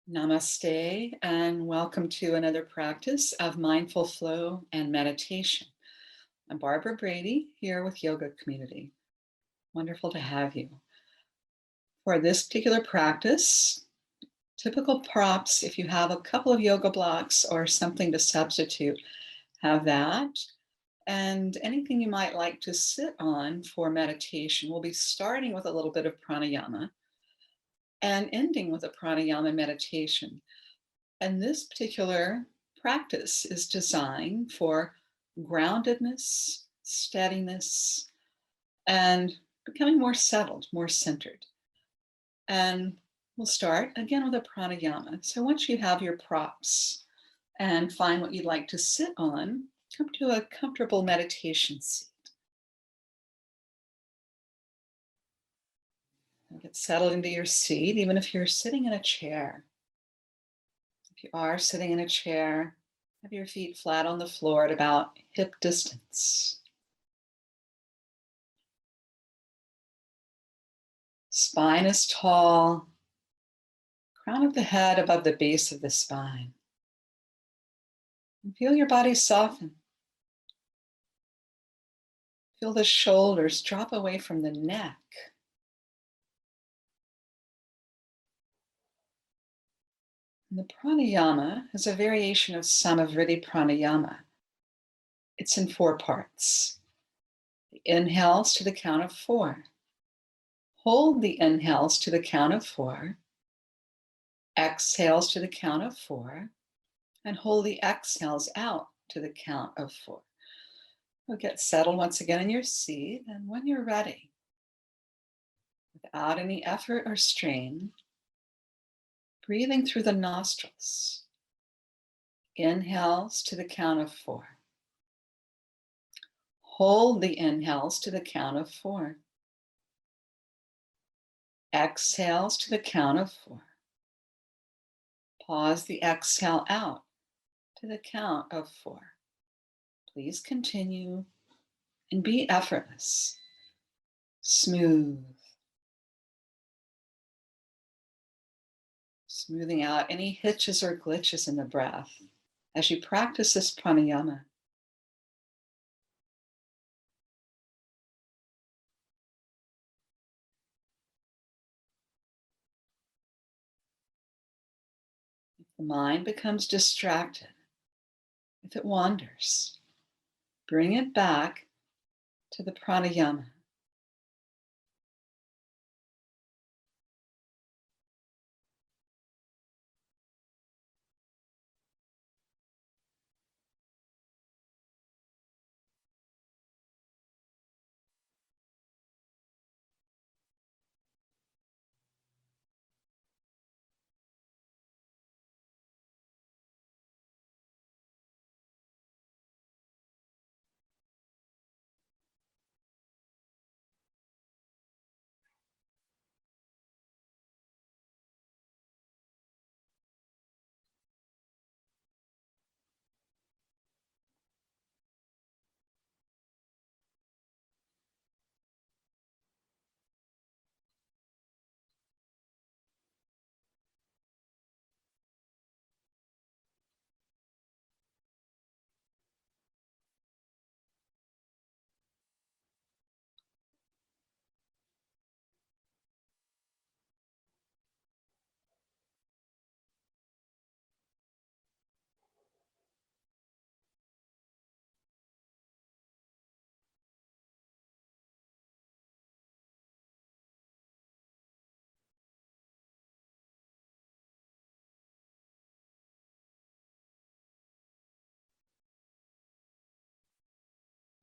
Namaste and welcome to another practice of mindful flow and meditation. I'm Barbara Brady here with Yoga Community. Wonderful to have you. For this particular practice, typical props, if you have a couple of yoga blocks or something to substitute, have that. And anything you might like to sit on for meditation. We'll be starting with a little bit of pranayama and ending with a pranayama meditation. And this particular practice is designed for groundedness, steadiness, and becoming more settled, more centered. And we'll start again with a pranayama. So once you have your props and find what you'd like to sit on, come to a comfortable meditation seat. And get settled into your seat, even if you're sitting in a chair. If you are sitting in a chair, have your feet flat on the floor at about hip distance. Spine is tall, crown of the head above the base of the spine. And feel your body soften. Feel the shoulders drop away from the neck. And the pranayama is a variation of Samavritti pranayama. It's in 4 parts. The inhales to the count of 4. Hold the inhales to the count of 4. Exhales to the count of 4. And hold the exhales out to the count of 4. You'll get settled once again in your seat. And when you're ready, without any effort or strain, breathing through the nostrils. Inhales to the count of 4. Hold the inhales to the count of 4. Exhales to the count of 4. Pause the exhale out to the count of 4. Please continue and be effortless, smooth. Smoothing out any hitches or glitches in the breath as you practice this pranayama. If the mind becomes distracted, if it wanders, bring it back to the pranayama.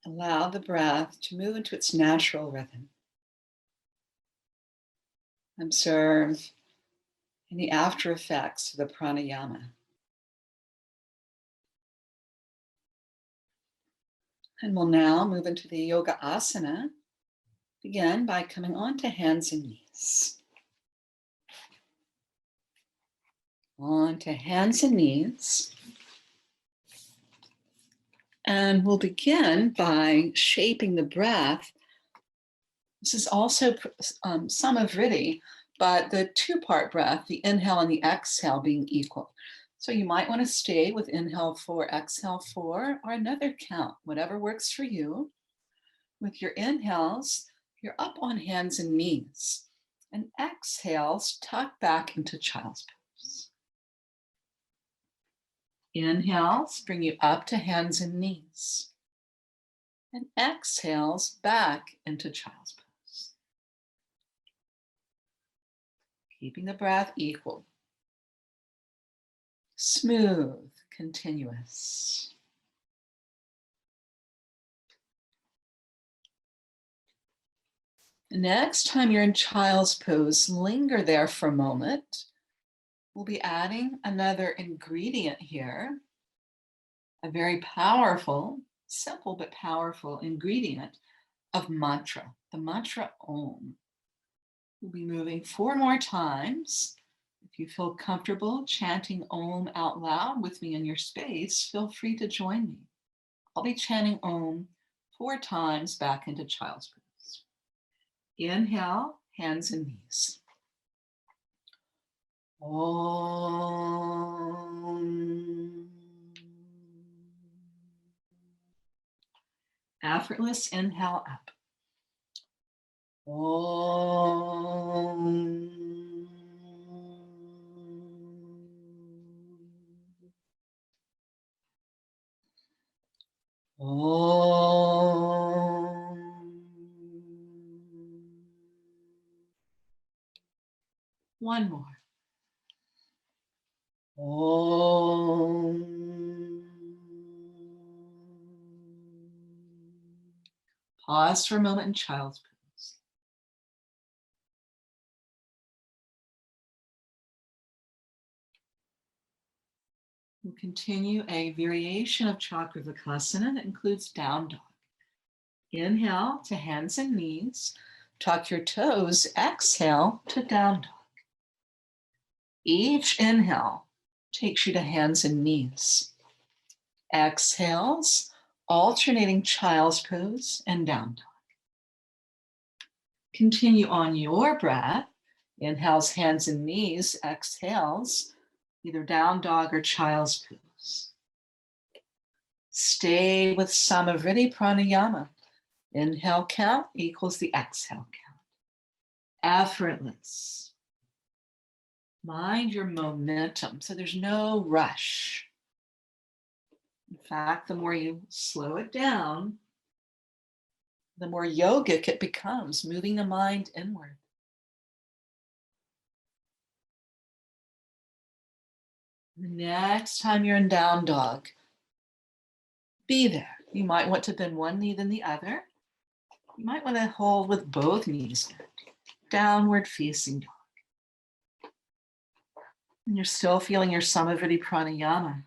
Allow the breath to move into its natural rhythm. Observe any after effects of the pranayama. And we'll now move into the Yoga Asana. Begin by coming onto hands and knees. Onto hands and knees. And we'll begin by shaping the breath. This is also Samavritti but the two-part breath, the inhale and the exhale being equal. So you might want to stay with inhale 4, exhale 4, or another count, whatever works for you. With your inhales, you're up on hands and knees, and exhales, tuck back into child's pose. Inhales bring you up to hands and knees, and exhales back into child's pose. Keeping the breath equal, smooth, continuous. Next time you're in child's pose, linger there for a moment. We'll be adding another ingredient here, a very powerful, simple but powerful ingredient of mantra, the mantra Om. We'll be moving 4 more times. If you feel comfortable chanting Om out loud with me in your space, feel free to join me. I'll be chanting Om 4 times back into child's pose. Inhale, hands and knees. Om. Effortless inhale up. Om. Om. One more. Om. Pause for a moment in child's pose. We'll continue a variation of Chakravakasana that includes down dog. Inhale to hands and knees. Tuck your toes. Exhale to down dog. Each inhale takes you to hands and knees. Exhales, alternating child's pose and down dog. Continue on your breath. Inhales, hands and knees. Exhales, either down dog or child's pose. Stay with Samavritti Pranayama. Inhale count equals the exhale count. Effortless. Mind your momentum, so there's no rush. In fact, the more you slow it down, the more yogic it becomes, moving the mind inward. The next time you're in down dog, be there. You might want to bend one knee then the other. You might want to hold with both knees bent. Downward facing dog. And you're still feeling your Samavritti Pranayama.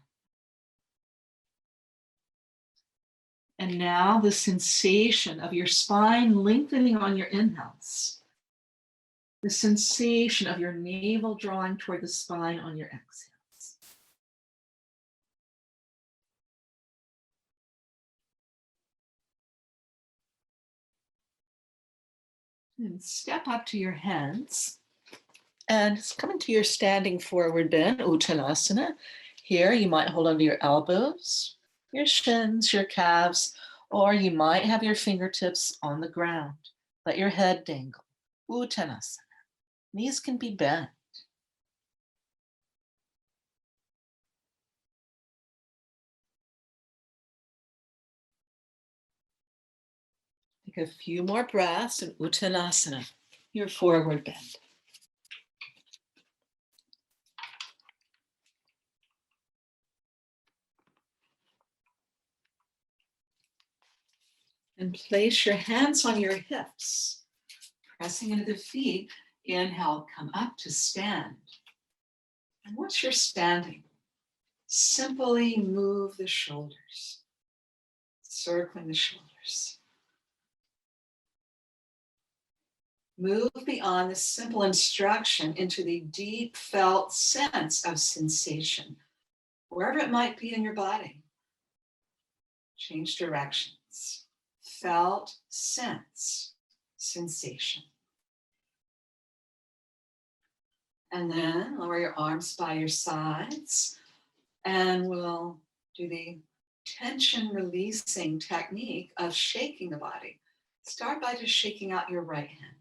And now the sensation of your spine lengthening on your inhales. The sensation of your navel drawing toward the spine on your exhales. And step up to your hands and come into your standing forward bend, Uttanasana. Here you might hold onto your elbows, your shins, your calves, or you might have your fingertips on the ground. Let your head dangle. Uttanasana. Knees can be bent. Take a few more breaths in Uttanasana, your forward bend. And place your hands on your hips, pressing into the feet. Inhale, come up to stand. And once you're standing, simply move the shoulders, circling the shoulders. Move beyond the simple instruction into the deep felt sense of sensation, wherever it might be in your body. Change directions. Felt sense, sensation. And then lower your arms by your sides. And we'll do the tension releasing technique of shaking the body. Start by just shaking out your right hand.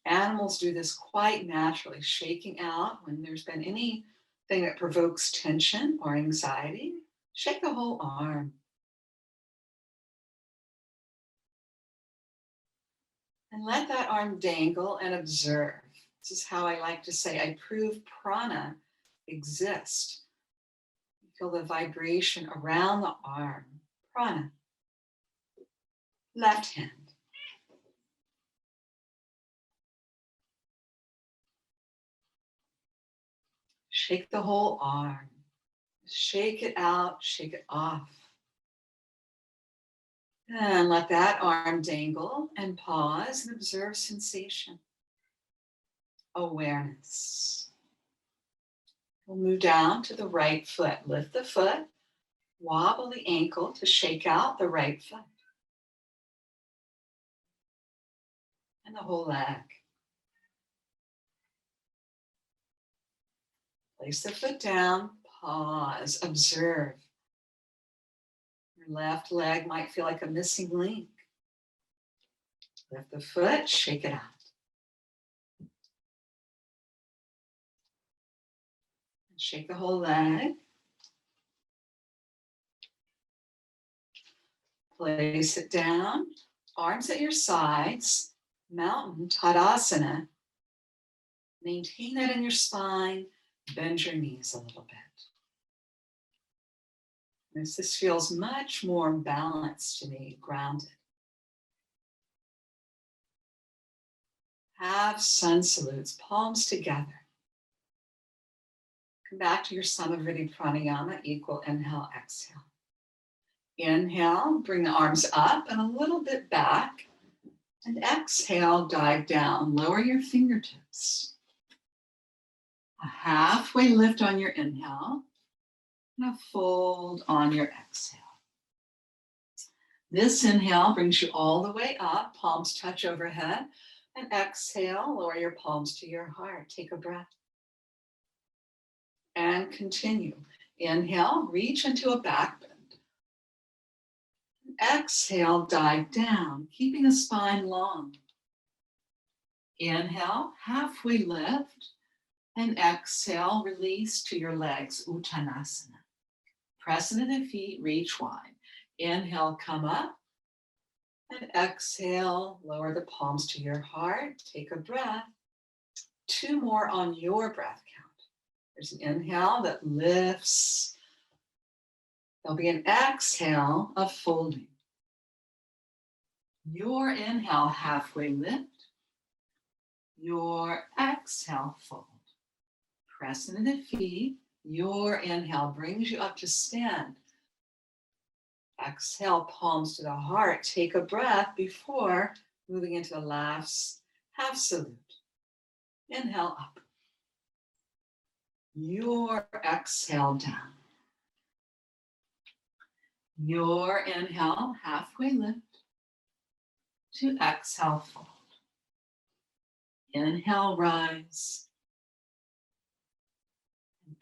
Animals do this quite naturally, shaking out when there's been anything that provokes tension or anxiety. Shake the whole arm. And let that arm dangle and observe. This is how I like to say, I prove prana exists. You feel the vibration around the arm. Prana. Left hand. Shake the whole arm. Shake it out, shake it off. And let that arm dangle and pause and observe sensation. Awareness. We'll move down to the right foot. Lift the foot, wobble the ankle to shake out the right foot. And the whole leg. Place the foot down, pause, observe. Your left leg might feel like a missing link. Lift the foot, shake it out. And shake the whole leg. Place it down, arms at your sides, mountain Tadasana. Maintain that in your spine, bend your knees a little bit. This feels much more balanced to me, grounded. Have sun salutes, palms together. Come back to your Savor Pranayama, equal inhale, exhale. Inhale, bring the arms up and a little bit back. And exhale, dive down, lower your fingertips. A halfway lift on your inhale, and a fold on your exhale. This inhale brings you all the way up, palms touch overhead, and exhale, lower your palms to your heart. Take a breath. And continue. Inhale, reach into a back bend. Exhale, dive down, keeping the spine long. Inhale, halfway lift, and exhale, release to your legs, Uttanasana. Press into the feet, reach wide. Inhale, come up, and exhale, lower the palms to your heart. Take a breath. 2 more on your breath count. There's an inhale that lifts. There'll be an exhale of folding. Your inhale, halfway lift. Your exhale, fold. Press into the feet. Your inhale brings you up to stand. Exhale, palms to the heart. Take a breath before moving into the last half salute. Inhale up. Your exhale down. Your inhale, halfway lift. To exhale, fold. Inhale, rise.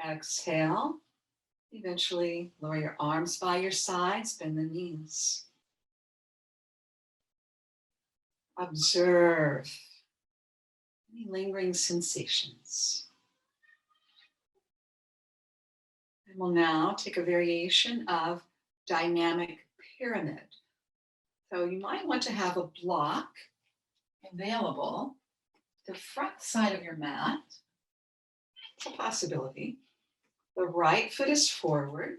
Exhale. Eventually, lower your arms by your sides, bend the knees. Observe any lingering sensations. And we'll now take a variation of dynamic pyramid. So you might want to have a block available the front side of your mat. It's a possibility. The right foot is forward.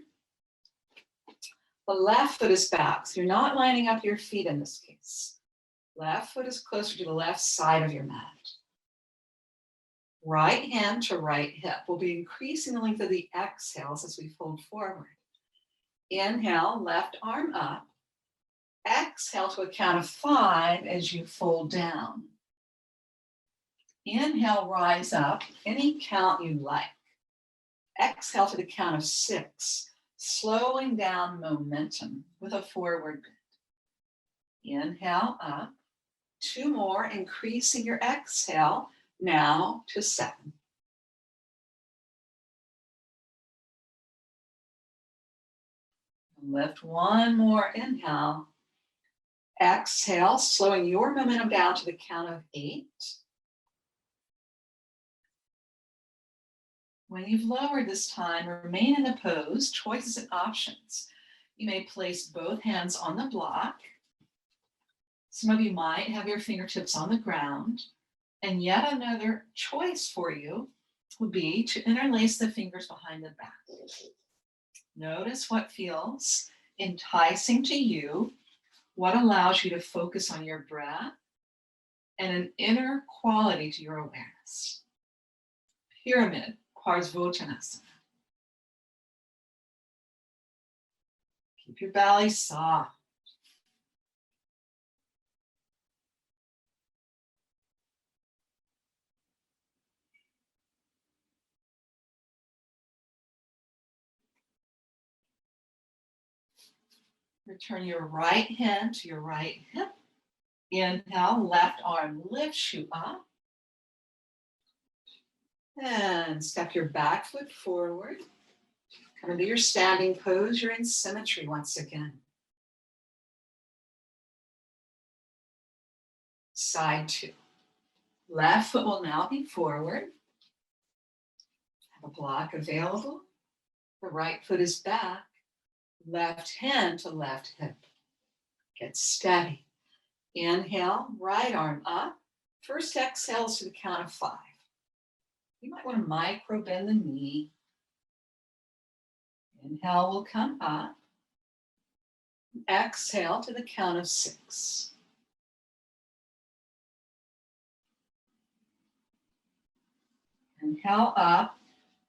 The left foot is back. So you're not lining up your feet in this case. Left foot is closer to the left side of your mat. Right hand to right hip. We'll be increasing the length of the exhales as we fold forward. Inhale, left arm up. Exhale to a count of 5 as you fold down. Inhale, rise up, any count you like. Exhale to the count of 6, slowing down momentum with a forward bend. Inhale up, 2 more, increasing your exhale now to 7. Lift 1 more inhale. Exhale, slowing your momentum down to the count of 8. When you've lowered this time, remain in the pose, choices and options. You may place both hands on the block. Some of you might have your fingertips on the ground. And yet another choice for you would be to interlace the fingers behind the back. Notice what feels enticing to you, what allows you to focus on your breath, and an inner quality to your awareness. Pyramid, Pashimotanasana. Keep your belly soft. Return your right hand to your right hip. Inhale, left arm lifts you up. And step your back foot forward. Come into your standing pose. You're in symmetry once again. Side 2. Left foot will now be forward. Have a block available. The right foot is back. Left hand to left hip. Get steady. Inhale, right arm up. First exhale is to the count of 5. You might want to micro bend the knee. Inhale will come up. Exhale to the count of 6. Inhale up.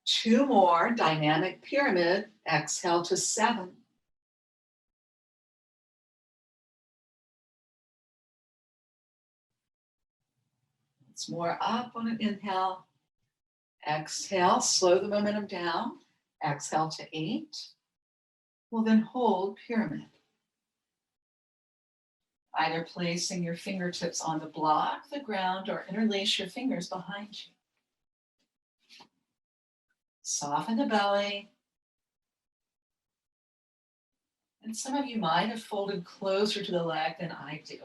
2 more, dynamic pyramid. Exhale to 7. It's more up on an inhale. Exhale, slow the momentum down. Exhale to 8. We'll then hold pyramid. Either placing your fingertips on the block, the ground, or interlace your fingers behind you. Soften the belly. And some of you might have folded closer to the leg than I do.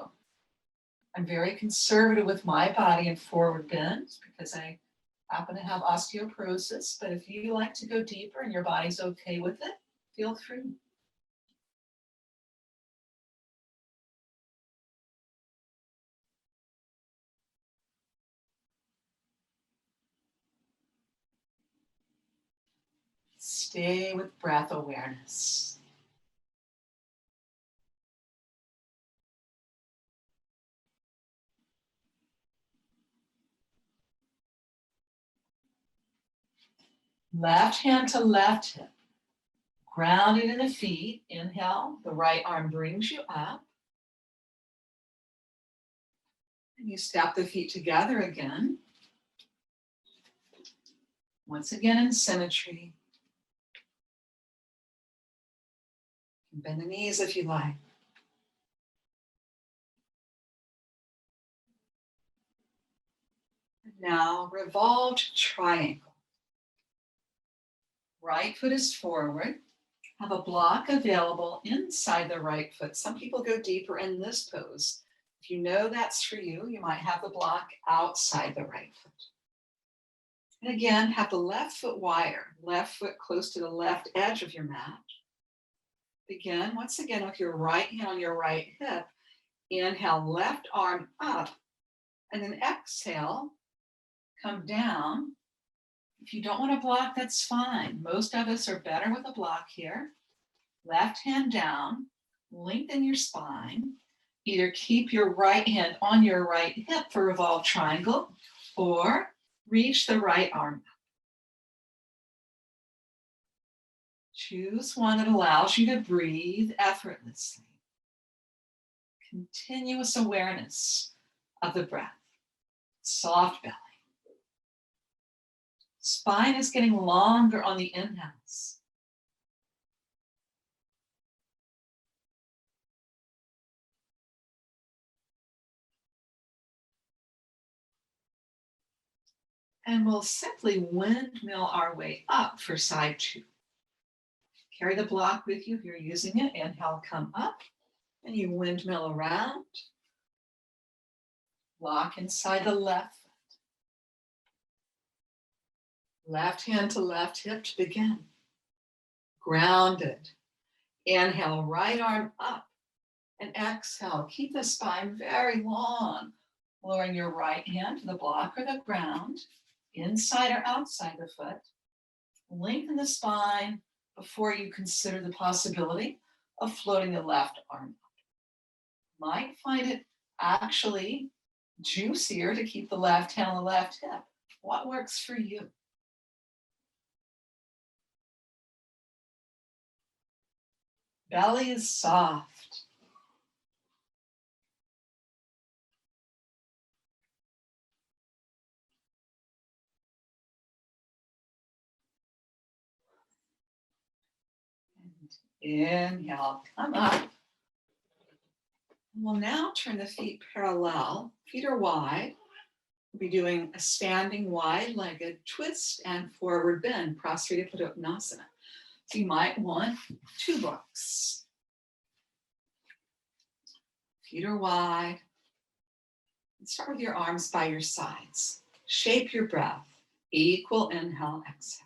I'm very conservative with my body and forward bend because I happen to have osteoporosis, but if you like to go deeper and your body's okay with it, feel free. Stay with breath awareness. Left hand to left hip. Grounded in the feet. Inhale, the right arm brings you up. And you step the feet together again. Once again in symmetry. Bend the knees if you like. And now, revolved triangle. Right foot is forward. Have a block available inside the right foot. Some people go deeper in this pose. If you know that's for you, you might have the block outside the right foot. And again, have the left foot wider, left foot close to the left edge of your mat. Begin once again with your right hand on your right hip. Inhale, left arm up, and then exhale, come down. If you don't want to block, that's fine. Most of us are better with a block here. Left hand down, lengthen your spine. Either keep your right hand on your right hip for revolved triangle, or reach the right arm up. Choose one that allows you to breathe effortlessly. Continuous awareness of the breath. Soft belly. Spine is getting longer on the inhales. And we'll simply windmill our way up for side 2. Carry the block with you if you're using it. Inhale, come up, and you windmill around. Lock inside the left foot. Left hand to left hip to begin. Grounded. Inhale, right arm up, and exhale. Keep the spine very long. Lowering your right hand to the block or the ground, inside or outside the foot. Lengthen the spine before you consider the possibility of floating the left arm up. Might find it actually juicier to keep the left hand on the left hip. What works for you? Belly is soft. Inhale, come up. We'll now turn the feet parallel. Feet are wide. We'll be doing a standing wide-legged twist and forward bend, Pranayama. So you might want 2 books. Feet are wide. Start with your arms by your sides. Shape your breath. Equal inhale, exhale.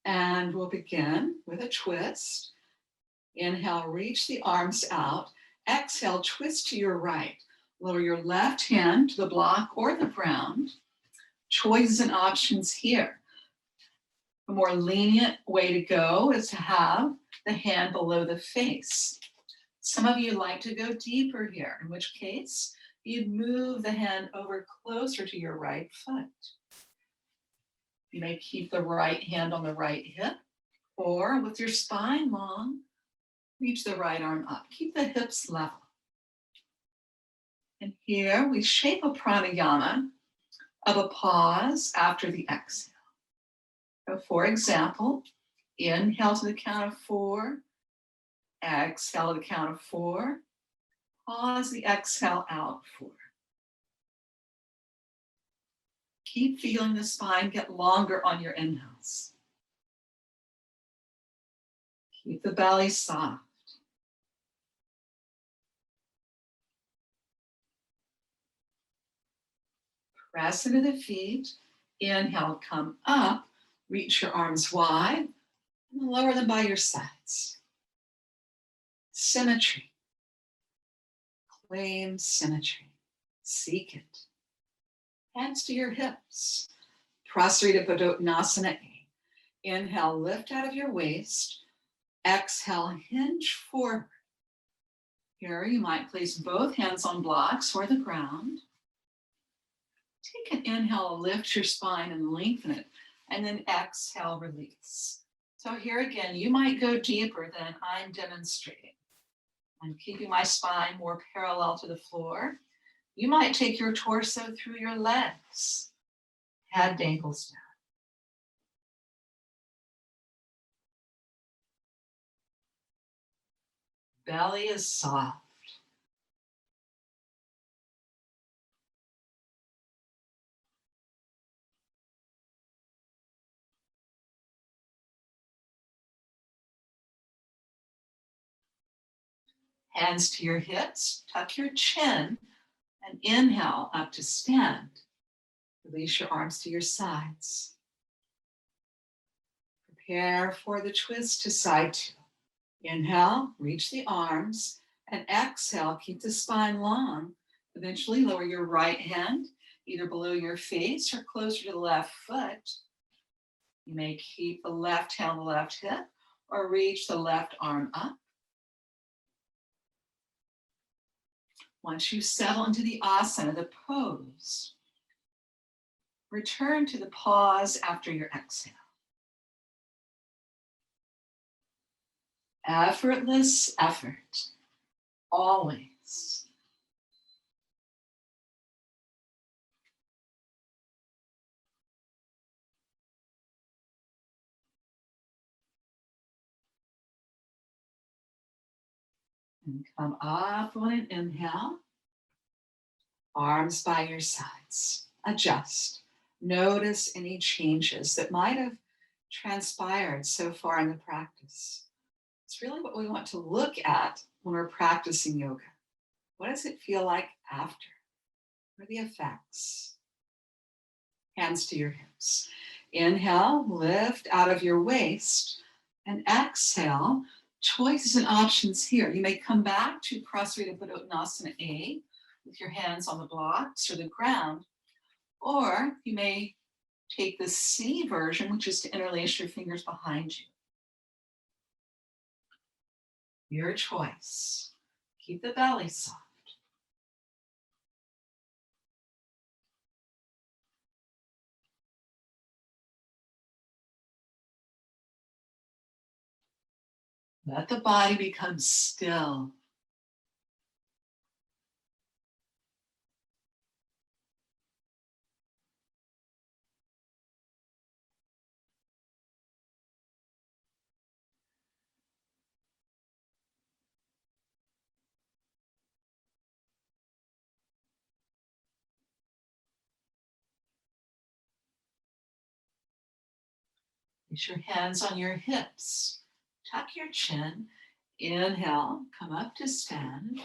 And we'll begin with a twist. Inhale, reach the arms out. Exhale, twist to your right. Lower your left hand to the block or the ground. Choices and options here. A more lenient way to go is to have the hand below the face. Some of you like to go deeper here, in which case you'd move the hand over closer to your right foot. You may keep the right hand on the right hip, or with your spine long, reach the right arm up. Keep the hips level. And here we shape a pranayama of a pause after the exhale. So for example, inhale to the count of 4, exhale to the count of 4, pause the exhale out 4. Keep feeling the spine get longer on your inhales. Keep the belly soft. Press into the feet. Inhale, come up. Reach your arms wide and lower them by your sides. Symmetry. Claim symmetry. Seek it. Hands to your hips. Pashimotanasana. Inhale, lift out of your waist. Exhale, hinge forward. Here you might place both hands on blocks or the ground. Take an inhale, lift your spine and lengthen it, and then exhale, release. So here again, you might go deeper than I'm demonstrating. I'm keeping my spine more parallel to the floor. You might take your torso through your legs. Head dangles down. Belly is soft. Hands to your hips, tuck your chin, and inhale up to stand. Release your arms to your sides. Prepare for the twist to side 2. Inhale, reach the arms, and exhale, keep the spine long. Eventually lower your right hand, either below your face or closer to the left foot. You may keep the left hand on the left hip or reach the left arm up. Once you settle into the asana, the pose, return to the pause after your exhale. Effortless effort, always. And come up on an inhale. Arms by your sides. Adjust. Notice any changes that might have transpired so far in the practice. It's really what we want to look at when we're practicing yoga. What does it feel like after? What are the effects? Hands to your hips. Inhale, lift out of your waist, and exhale. Choices and options here. You may come back to Prasarita Uttanasana A with your hands on the blocks or the ground, or you may take the C version, which is to interlace your fingers behind you. Your choice. Keep the belly soft. Let the body become still. Place your hands on your hips. Tuck your chin. Inhale, come up to stand.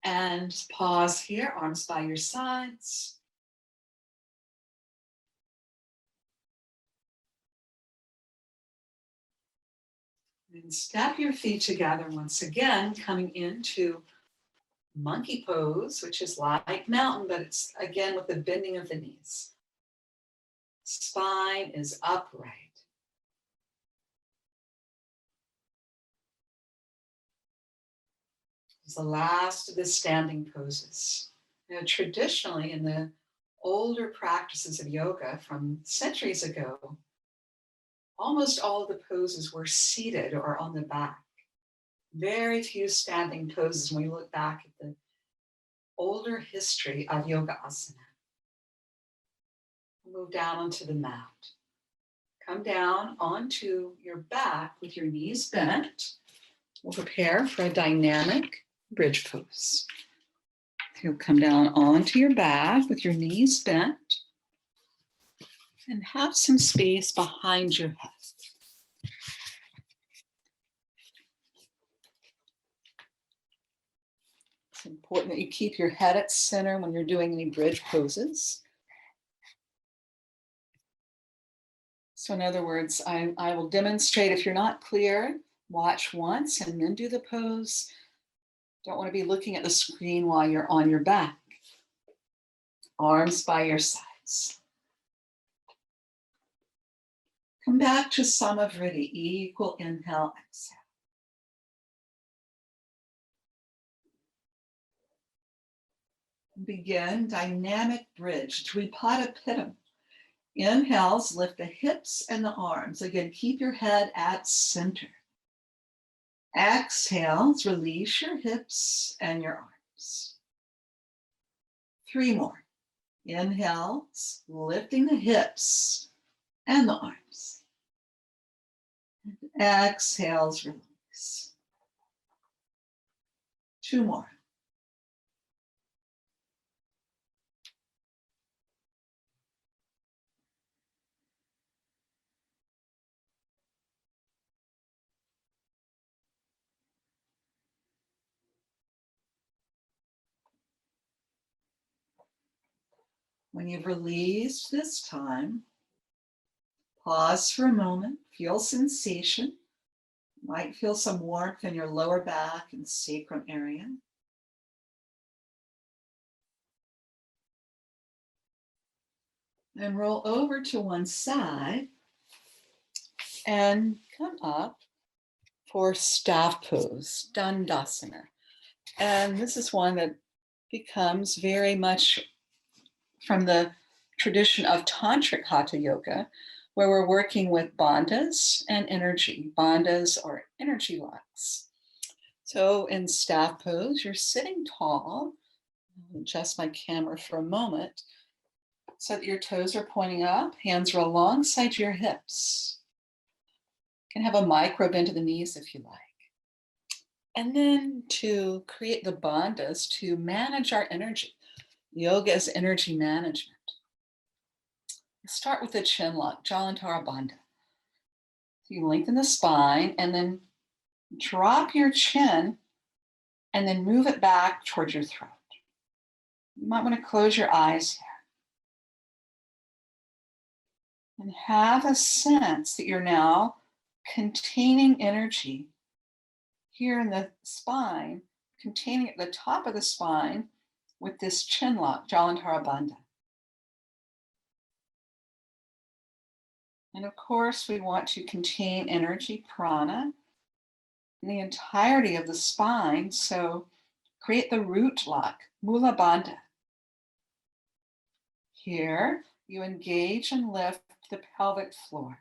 And pause here, arms by your sides. And step your feet together once again, coming into monkey pose, which is like mountain, but it's again with the bending of the knees. Spine is upright. It's the last of the standing poses. Now, traditionally, in the older practices of yoga from centuries ago, almost all of the poses were seated or on the back. Very few standing poses when we look back at the older history of Yoga Asana. Move down onto the mat. Come down onto your back with your knees bent. We'll prepare for a dynamic bridge pose. You'll come down onto your back with your knees bent and have some space behind your head. It's important that you keep your head at center when you're doing any bridge poses. So in other words, I will demonstrate. If you're not clear, watch once and then do the pose. Don't want to be looking at the screen while you're on your back. Arms by your sides. Come back to Samavriti, equal inhale, exhale. Begin dynamic bridge, Dvipada Pittam. Inhales, lift the hips and the arms. Again, keep your head at center. Exhales, release your hips and your arms. 3 more. Inhales, lifting the hips and the arms. Exhales, release. 2 more. When you've released this time, pause for a moment, feel sensation. You might feel some warmth in your lower back and sacrum area. And roll over to one side and come up for Staphos Dandasana. And this is one that becomes very much from the tradition of Tantric Hatha Yoga, where we're working with bandhas and energy. Bandhas or energy locks. So in staff pose, you're sitting tall. I'll adjust my camera for a moment so that your toes are pointing up, hands are alongside your hips. You can have a micro bend to the knees if you like. And then to create the bandhas, to manage our energy, Yoga is energy management. Start with the chin lock, Jalandhara Bandha. So you lengthen the spine and then drop your chin and then move it back towards your throat. You might want to close your eyes here. And have a sense that you're now containing energy here in the spine, containing at the top of the spine with this chin lock, Jalandhara Bandha. And of course, we want to contain energy, prana, in the entirety of the spine. So create the root lock, Mula Bandha. Here, you engage and lift the pelvic floor.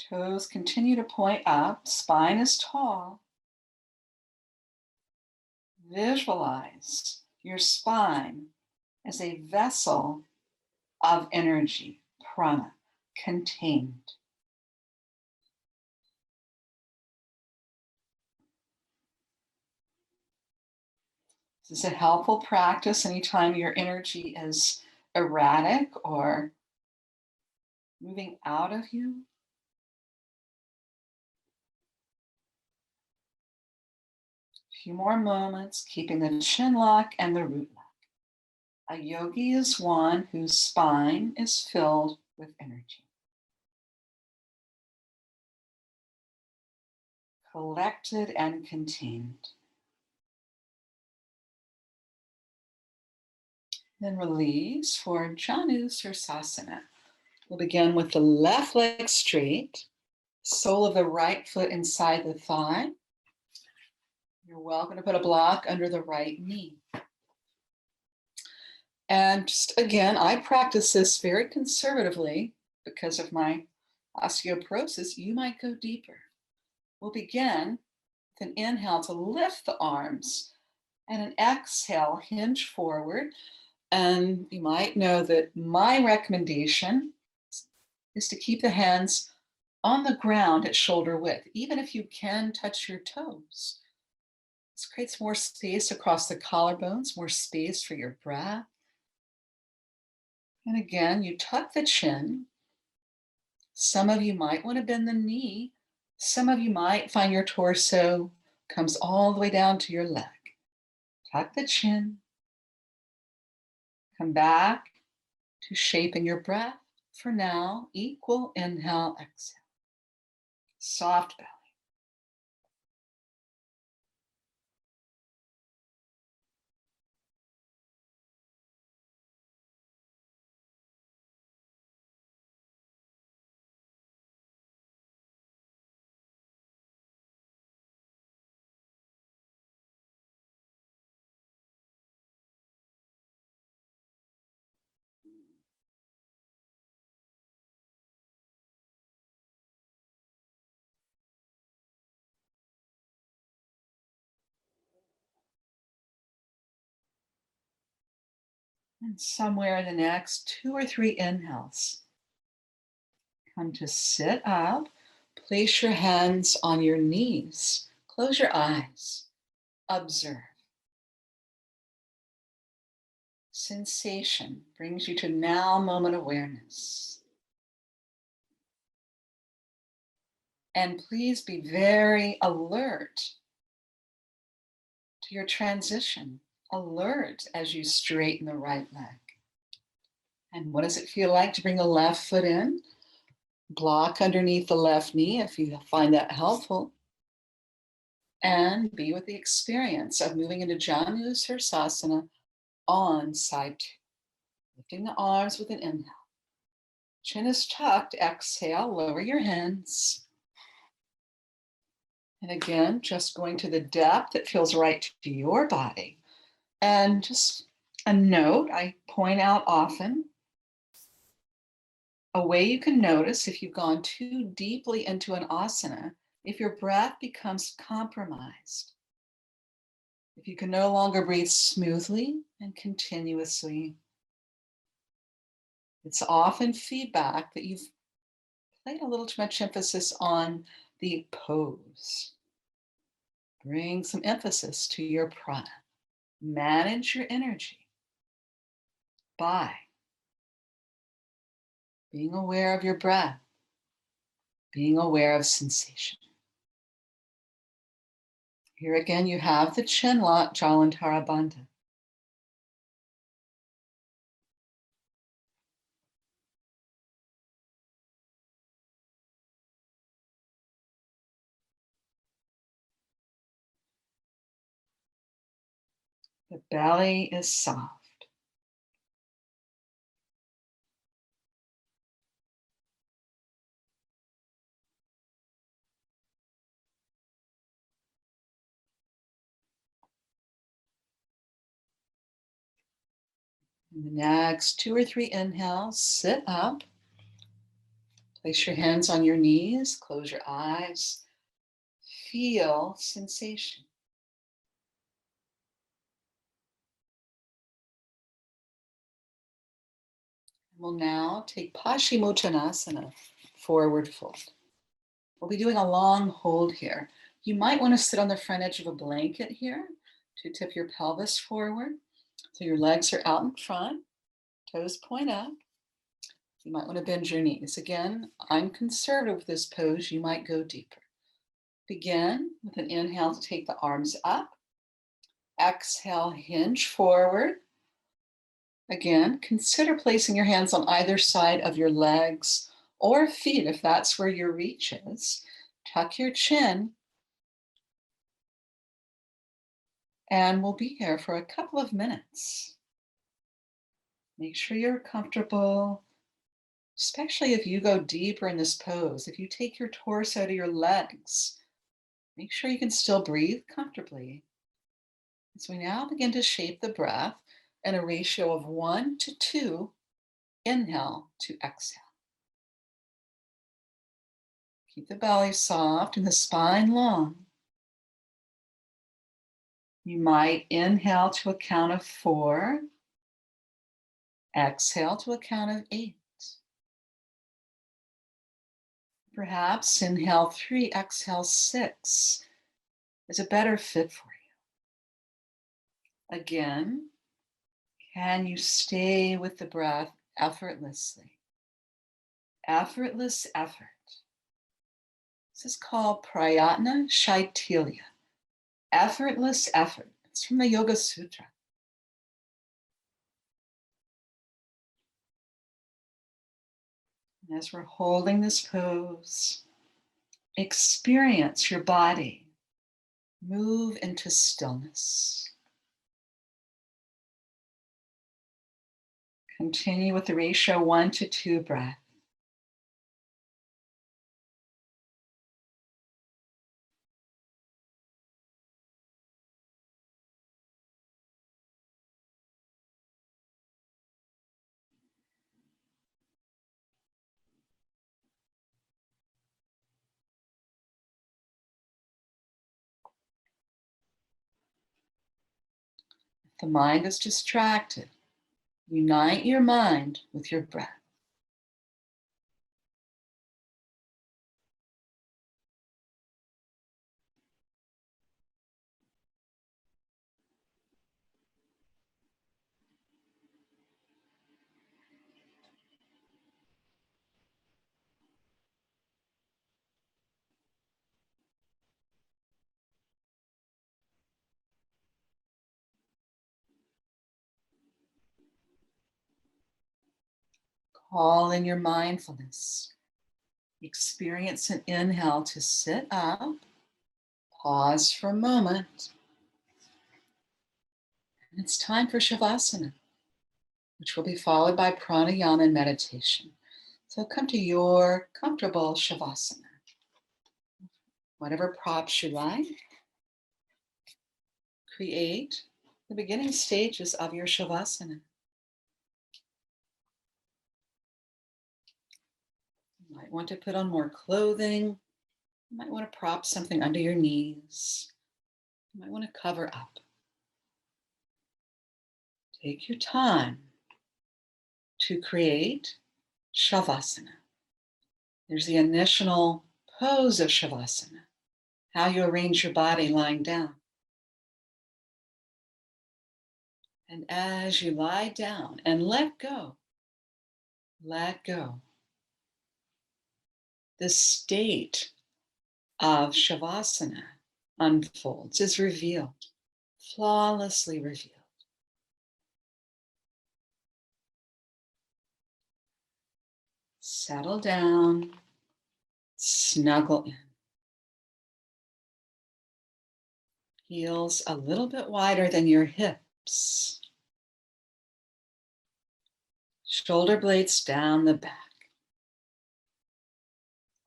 Toes continue to point up, spine is tall. Visualize your spine as a vessel of energy, prana, contained. This is a helpful practice anytime your energy is erratic or moving out of you. A few more moments, keeping the chin lock and the root lock. A yogi is one whose spine is filled with energy. Collected and contained. Then release for Janu Sirsasana. We'll begin with the left leg straight, sole of the right foot inside the thigh. You're welcome to put a block under the right knee. And just again, I practice this very conservatively because of my osteoporosis. You might go deeper. We'll begin with an inhale to lift the arms and an exhale, hinge forward. And you might know that my recommendation is to keep the hands on the ground at shoulder width, even if you can touch your toes. This creates more space across the collarbones, more space for your breath. And again, you tuck the chin. Some of you might want to bend the knee. Some of you might find your torso comes all the way down to your leg. Tuck the chin. Come back to shaping your breath. For now, equal inhale, exhale. Soft belly. And somewhere in the next 2 or 3 inhales, come to sit up, place your hands on your knees, close your eyes, observe. Sensation brings you to now moment awareness. And please be very alert to your transition, alert as you straighten the right leg. And what does it feel like to bring the left foot in? Block underneath the left knee if you find that helpful. And be with the experience of moving into Janu Sirsasana on side 2. Lifting the arms with an inhale. Chin is tucked, exhale, lower your hands. And again, just going to the depth that feels right to your body. And just a note I point out often, a way you can notice if you've gone too deeply into an asana, if your breath becomes compromised, if you can no longer breathe smoothly and continuously. It's often feedback that you've played a little too much emphasis on the pose. Bring some emphasis to your prana. Manage your energy by being aware of your breath, being aware of sensation. Here again, you have the chin lock, Jalandhara Bandha. The belly is soft. In the next 2 or 3 inhales, sit up. Place your hands on your knees, close your eyes. Feel sensation. We'll now take Pashimotanasana, forward fold. We'll be doing a long hold here. You might want to sit on the front edge of a blanket here to tip your pelvis forward. So your legs are out in front, toes point up. You might want to bend your knees. Again, I'm conservative with this pose. You might go deeper. Begin with an inhale to take the arms up. Exhale, hinge forward. Again, consider placing your hands on either side of your legs or feet if that's where your reach is. Tuck your chin. And we'll be here for a couple of minutes. Make sure you're comfortable, especially if you go deeper in this pose. If you take your torso to your legs, make sure you can still breathe comfortably. As we now begin to shape the breath in a ratio of 1 to 2, inhale to exhale. Keep the belly soft and the spine long. You might inhale to a count of 4, exhale to a count of 8. Perhaps inhale 3, exhale 6 is a better fit for you. Again, can you stay with the breath effortlessly? Effortless effort. This is called Prayatna Shaitilya. Effortless effort. It's from the Yoga Sutra. And as we're holding this pose, experience your body move into stillness. Continue with the ratio 1 to 2 breath. If the mind is distracted, unite your mind with your breath. Call in your mindfulness. Experience an inhale to sit up. Pause for a moment. And it's time for Shavasana, which will be followed by Pranayama and meditation. So come to your comfortable Shavasana. Whatever props you like. Create the beginning stages of your Shavasana. You might want to put on more clothing. You might want to prop something under your knees. You might want to cover up. Take your time to create Shavasana. There's the initial pose of Shavasana. how you arrange your body lying down. And as you lie down and let go, the state of Shavasana unfolds, is revealed, flawlessly revealed. Settle down, snuggle in. Heels a little bit wider than your hips. Shoulder blades down the back.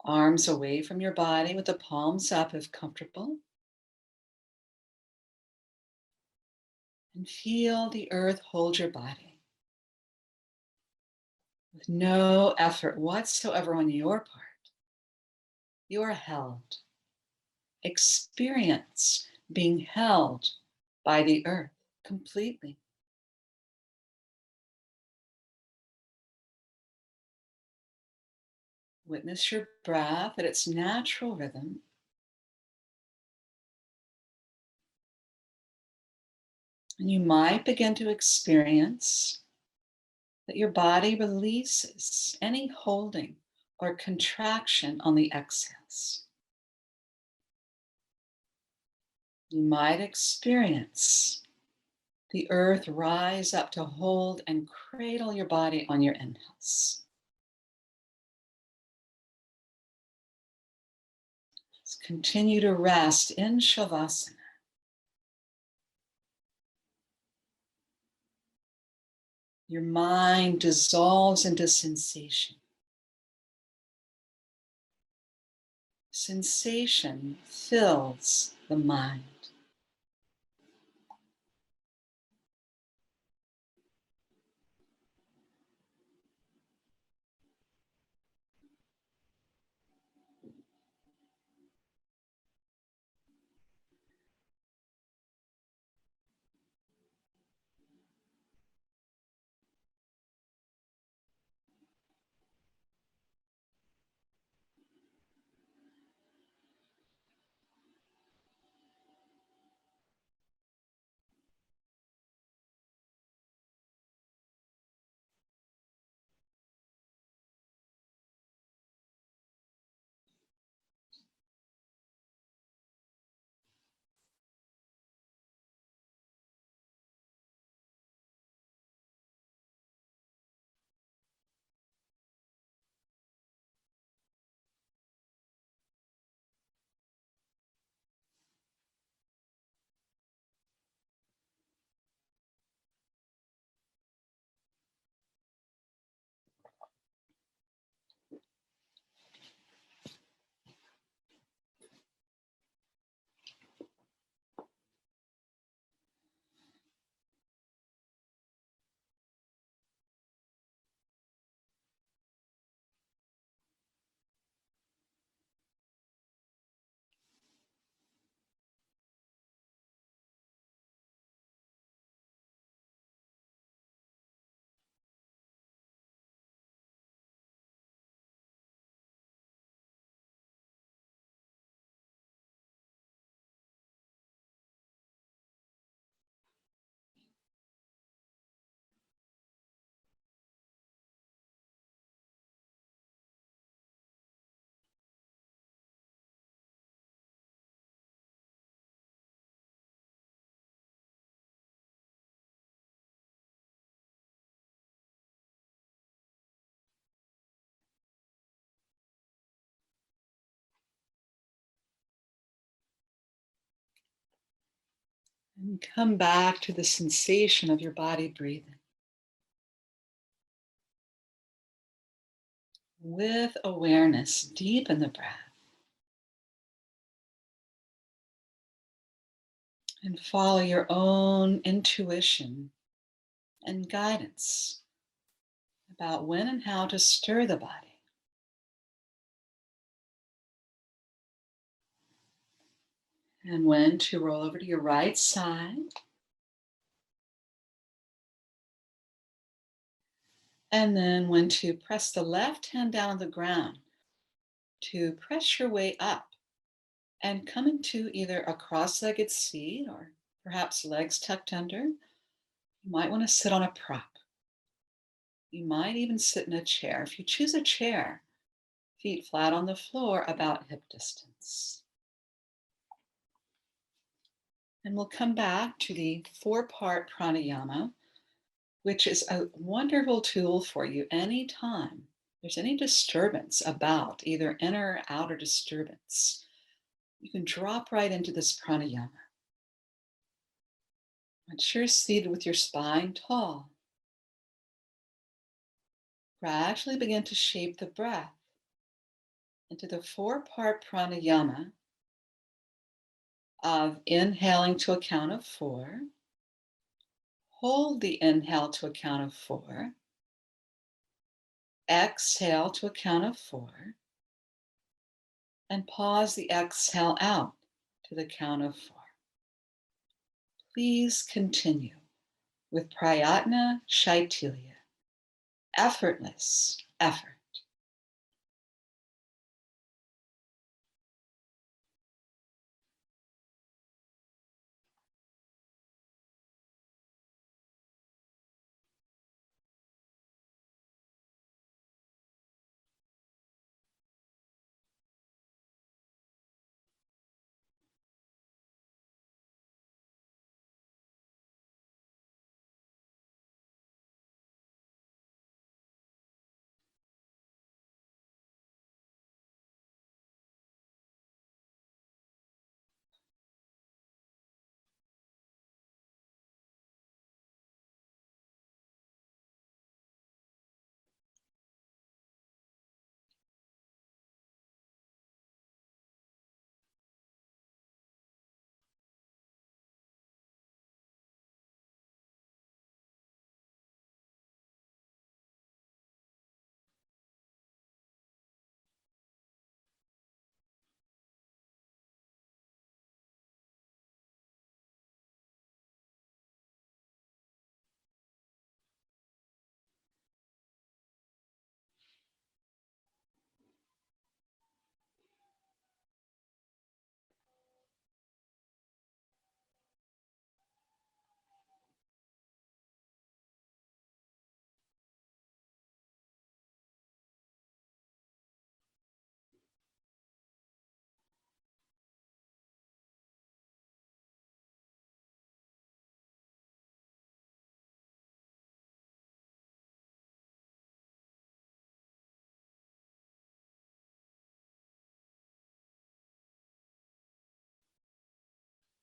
Arms away from your body with the palms up if comfortable. And feel the earth hold your body. With no effort whatsoever on your part, you are held. Experience being held by the earth completely. Witness your breath at its natural rhythm. And you might begin to experience that your body releases any holding or contraction on the exhales. You might experience the earth rise up to hold and cradle your body on your inhales. Let's continue to rest in Shavasana. Your mind dissolves into sensation. Sensation fills the mind. And come back to the sensation of your body breathing. With awareness, deepen the breath. And follow your own intuition and guidance about when and how to stir the body. And when to roll over to your right side. And then when to press the left hand down on the ground to press your way up And come into either a cross-legged seat or perhaps legs tucked under. You might want to sit on a prop. You might even sit in a chair. If you choose a chair, feet flat on the floor about hip distance. And we'll come back to the 4-part pranayama, which is a wonderful tool for you anytime there's any disturbance about either inner or outer disturbance. You can drop right into this pranayama. Once you're seated with your spine tall, gradually begin to shape the breath into the 4-part pranayama of inhaling to a count of 4, hold the inhale to a count of 4, exhale to a count of 4, and pause the exhale out to the count of 4. Please continue with Prayatna Shaitilia, effortless effort.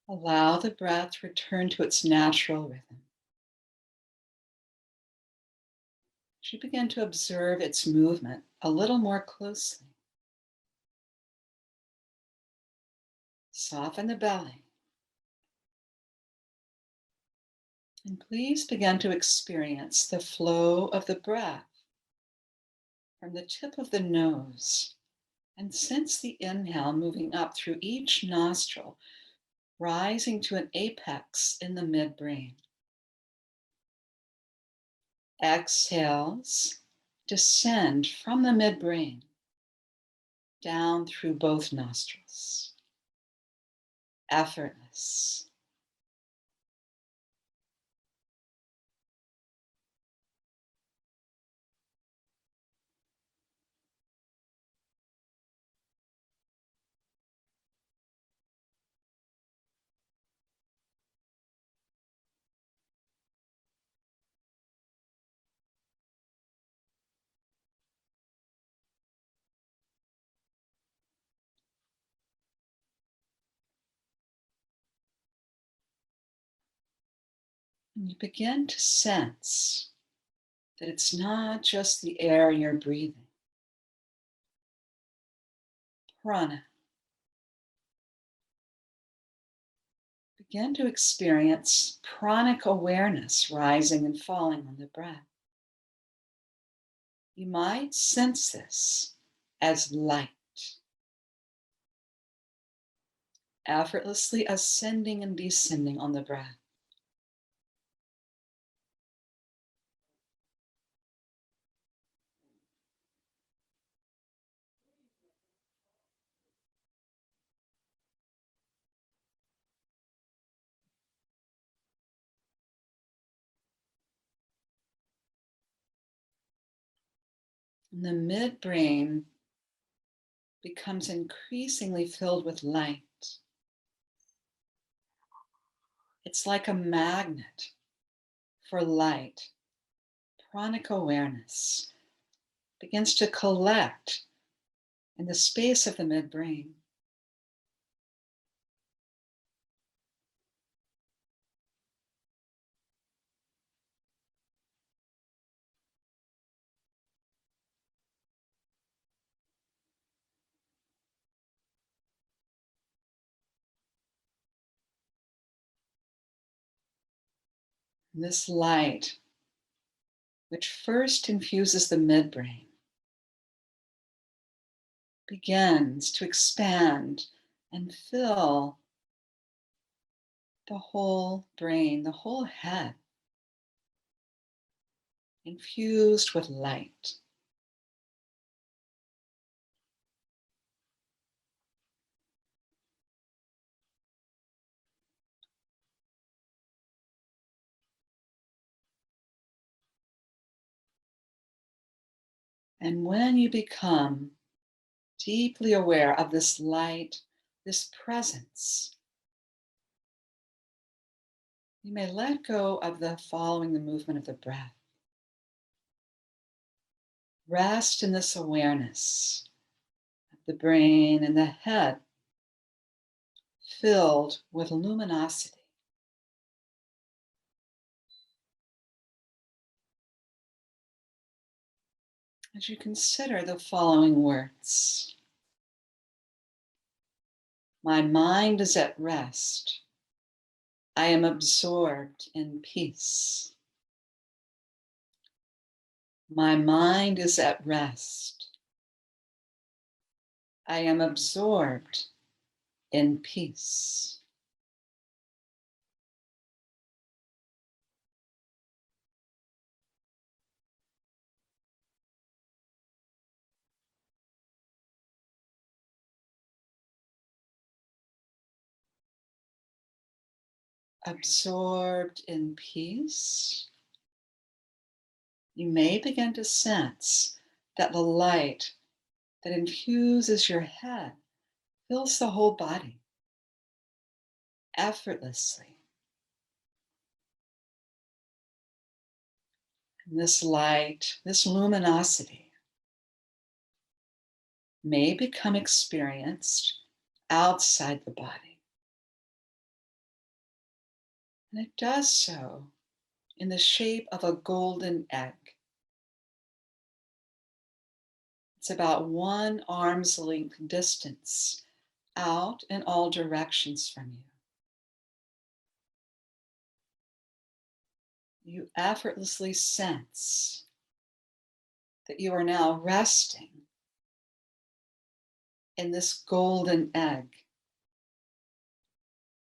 Allow the breath to return to its natural rhythm. As you begin to observe its movement a little more closely, soften the belly. And please begin to experience the flow of the breath from the tip of the nose, and sense the inhale moving up through each nostril, rising to an apex in the midbrain. Exhales descend from the midbrain down through both nostrils. Effortless. And you begin to sense that it's not just the air you're breathing. Prana. Begin to experience pranic awareness rising and falling on the breath. You might sense this as light, effortlessly ascending and descending on the breath. And the midbrain becomes increasingly filled with light. It's like a magnet for light. Pranic awareness begins to collect in the space of the midbrain. This light, which first infuses the midbrain, begins to expand and fill the whole brain, the whole head, infused with light. And when you become deeply aware of this light, this presence, you may let go of the following the movement of the breath. Rest in this awareness of the brain and the head filled with luminosity. As you consider the following words: my mind is at rest. I am absorbed in peace. My mind is at rest. I am absorbed in peace. Absorbed in peace, you may begin to sense that the light that infuses your head fills the whole body effortlessly. And this light, this luminosity, may become experienced outside the body. And it does so in the shape of a golden egg. It's about 1 arm's length distance out in all directions from you. You effortlessly sense that you are now resting in this golden egg,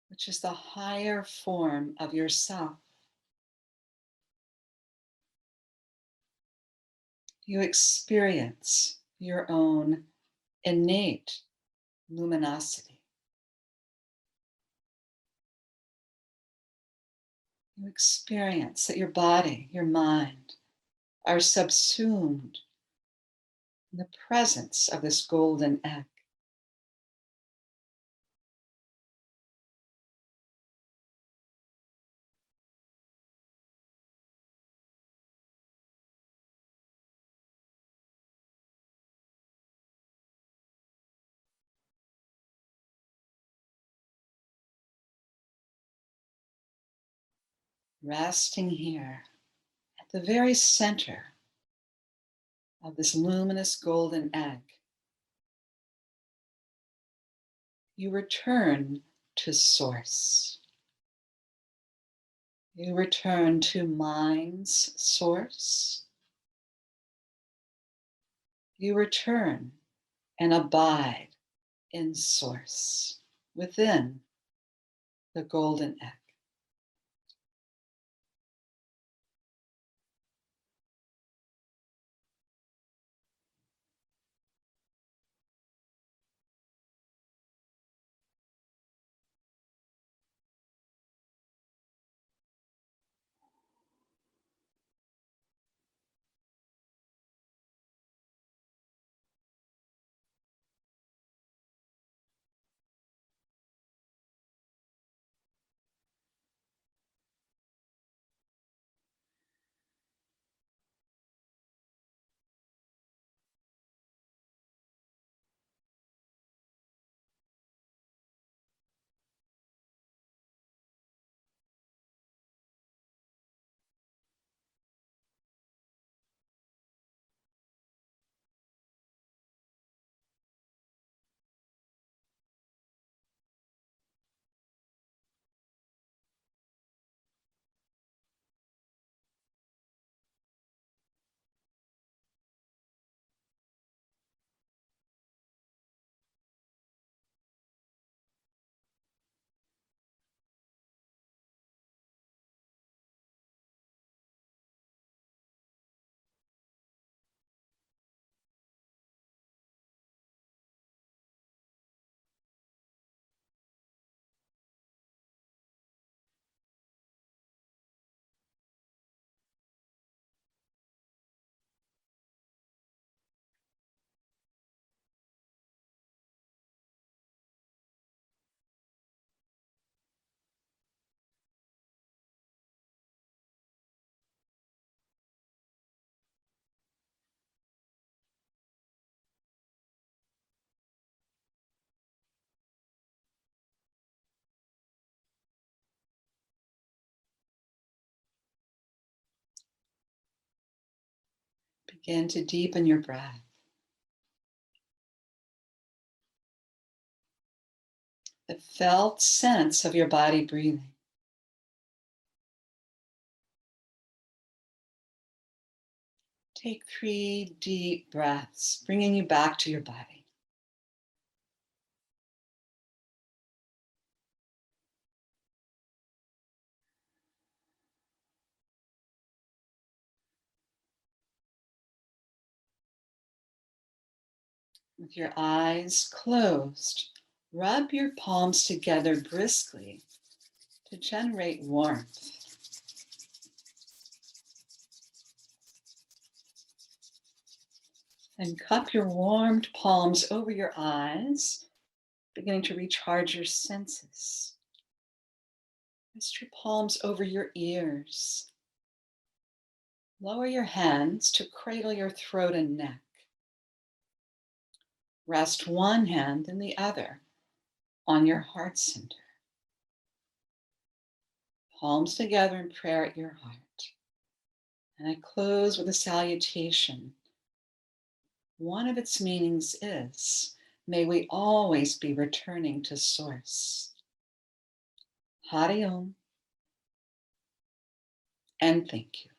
which is the higher form of yourself. You experience your own innate luminosity. You experience that your body, your mind are subsumed in the presence of this golden egg. Resting here at the very center of this luminous golden egg, you return to source. You return to mind's source. You return and abide in source within the golden egg. Begin to deepen your breath. The felt sense of your body breathing. Take 3 deep breaths, bringing you back to your body. With your eyes closed, rub your palms together briskly to generate warmth. And cup your warmed palms over your eyes, beginning to recharge your senses. Rest your palms over your ears. Lower your hands to cradle your throat and neck. Rest one hand and the other on your heart center. Palms together in prayer at your heart. And I close with a salutation. One of its meanings is, may we always be returning to Source. Hari Om, and thank you.